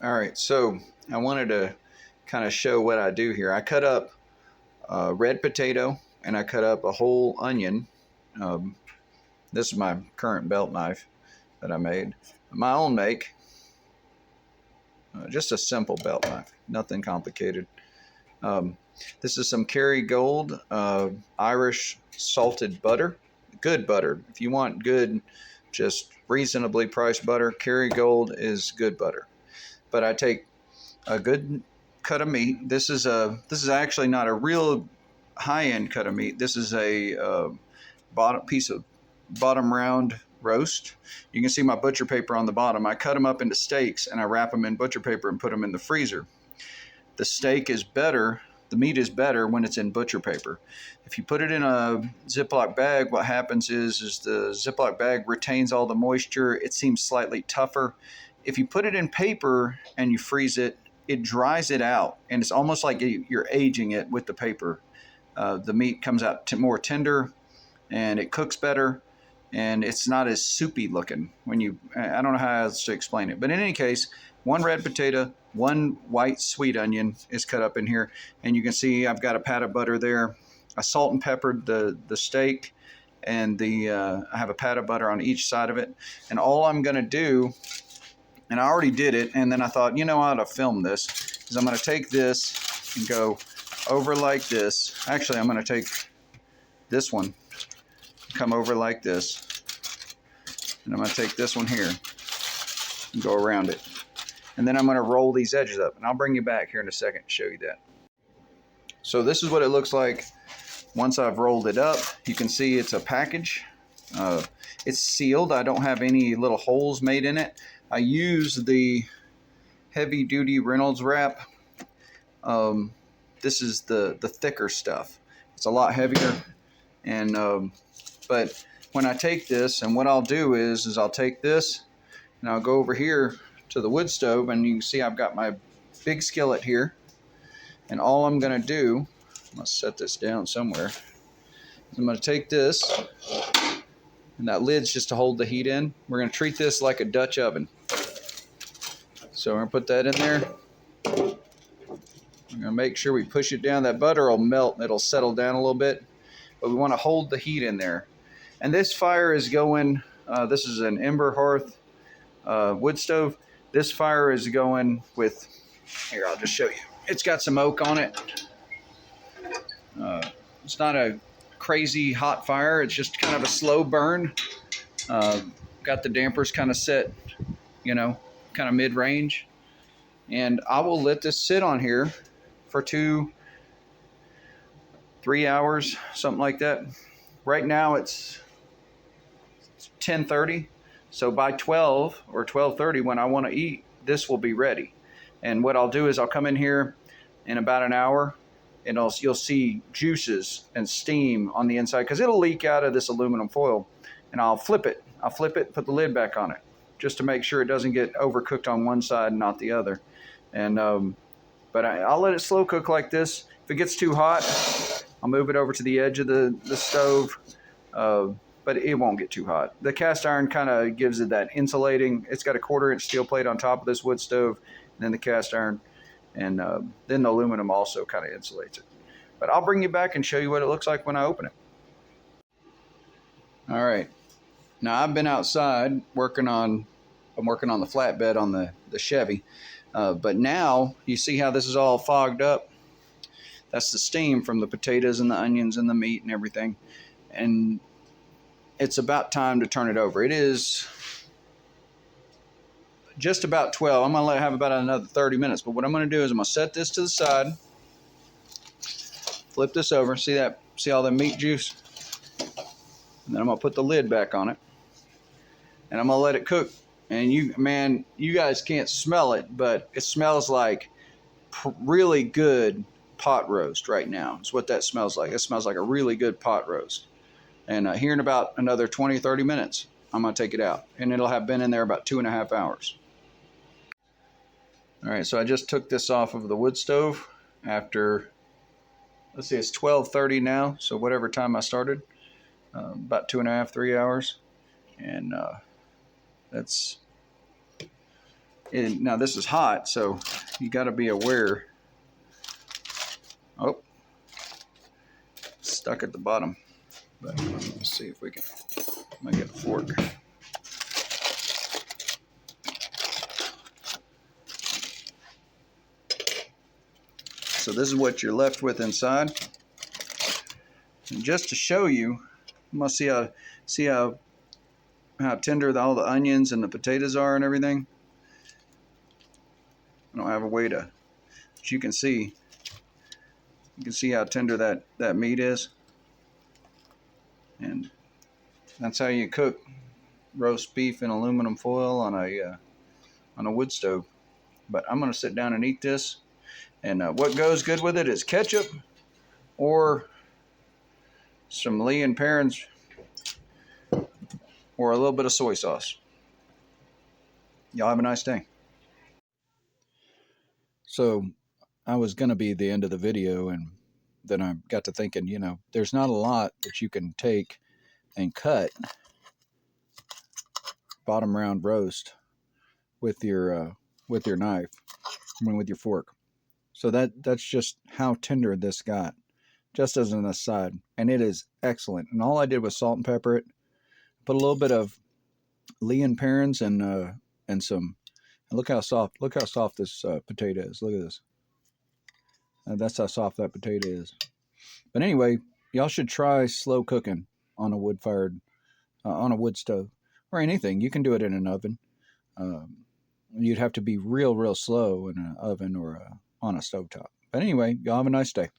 All right, so I wanted to kind of show what I do here. I cut up a red potato and I cut up a whole onion. Um, this is my current belt knife that I made. My own make, just a simple belt knife, nothing complicated. Um, this is some Kerrygold Irish salted butter. Good butter. If you want good, just reasonably priced butter, Kerrygold is good butter. But I take a good cut of meat. This is actually not a real high-end cut of meat. This is a bottom piece of bottom round roast. You can see my butcher paper on the bottom. I cut them up into steaks and I wrap them in butcher paper and put them in the freezer. The steak is better, the meat is better when it's in butcher paper. If you put it in a Ziploc bag, what happens is the Ziploc bag retains all the moisture. It seems slightly tougher. If you put it in paper and you freeze it, it dries it out, and it's almost like you're aging it with the paper. The meat comes out more tender, and it cooks better, and it's not as soupy looking when you, I don't know how else to explain it. But in any case, one red potato, one white sweet onion is cut up in here, and you can see I've got a pat of butter there. I salt and peppered the steak, and I have a pat of butter on each side of it. And all I'm going to do, and I already did it, and then I thought, you know, I ought to film this, is I'm going to take this and go over like this. Actually, I'm going to take this one, come over like this, and I'm going to take this one here and go around it. And then I'm going to roll these edges up, and I'll bring you back here in a second to show you that. So this is what it looks like once I've rolled it up. You can see it's a package. It's sealed. I don't have any little holes made in it. I use the heavy duty Reynolds wrap. This is the thicker stuff. It's a lot heavier. And but when I take this, and what I'll do is I'll take this and I'll go over here to the wood stove, and you can see I've got my big skillet here. And all I'm going to do, I'm going to set this down somewhere. I'm going to take this, and that lid's just to hold the heat in. We're going to treat this like a Dutch oven. So we're going to put that in there. We're going to make sure we push it down. That butter will melt and it'll settle down a little bit. But we want to hold the heat in there. And this fire is going, this is an Ember Hearth wood stove. This fire is going with, here, I'll just show you. It's got some oak on it. It's not a crazy hot fire. It's just kind of a slow burn. Got the dampers kind of set, you know, kind of mid-range. And I will let this sit on here for 2-3 hours, something like that. Right now it's 10:30. So by 12 or 12:30, when I want to eat, this will be ready. And what I'll do is I'll come in here in about an hour, and you'll see juices and steam on the inside, because it'll leak out of this aluminum foil. And I'll flip it. I'll flip it, put the lid back on it, just to make sure it doesn't get overcooked on one side and not the other. And but I'll let it slow cook like this. If it gets too hot, I'll move it over to the edge of the stove. But it won't get too hot. The cast iron kind of gives it that insulating. It's got a 1/4-inch steel plate on top of this wood stove, and then the cast iron, and then the aluminum also kind of insulates it. But I'll bring you back and show you what it looks like when I open it. All right. Now I've been outside I'm working on the flatbed on the Chevy. But now you see how this is all fogged up. That's the steam from the potatoes and the onions and the meat and everything. And it's about time to turn it over. It is just about 12. I'm going to let it have about another 30 minutes. But what I'm going to do is I'm going to set this to the side, flip this over. See that? See all the meat juice? And then I'm going to put the lid back on it. And I'm going to let it cook. And you guys can't smell it, but it smells like really good pot roast right now. It's what that smells like. It smells like a really good pot roast. And here in about another 20-30 minutes, I'm going to take it out. And it'll have been in there about 2.5 hours. All right, so I just took this off of the wood stove after, let's see, it's 12:30 now. So whatever time I started, about 2.5-3 hours. And that's And now this is hot, so you got to be aware. Oh, stuck at the bottom. But let's see if we can. I get a fork. So this is what you're left with inside. And just to show you, you must see how tender all the onions and the potatoes are and everything. I don't have a way to, but you can see how tender that meat is. And that's how you cook roast beef in aluminum foil on a wood stove. But I'm gonna sit down and eat this. And what goes good with it is ketchup or some Lee and Perrins or a little bit of soy sauce. Y'all have a nice day. So I was going to be the end of the video, and then I got to thinking, you know, there's not a lot that you can take and cut bottom round roast with your knife, with your fork. So that's just how tender this got, just as an aside, and it is excellent. And all I did was salt and pepper it, put a little bit of Lee and Perrins and some. And look how soft this potato is. Look at this. That's how soft that potato is. But anyway, y'all should try slow cooking on a wood stove or anything. You can do it in an oven. You'd have to be real slow in an oven or on a stovetop. But anyway, y'all have a nice day.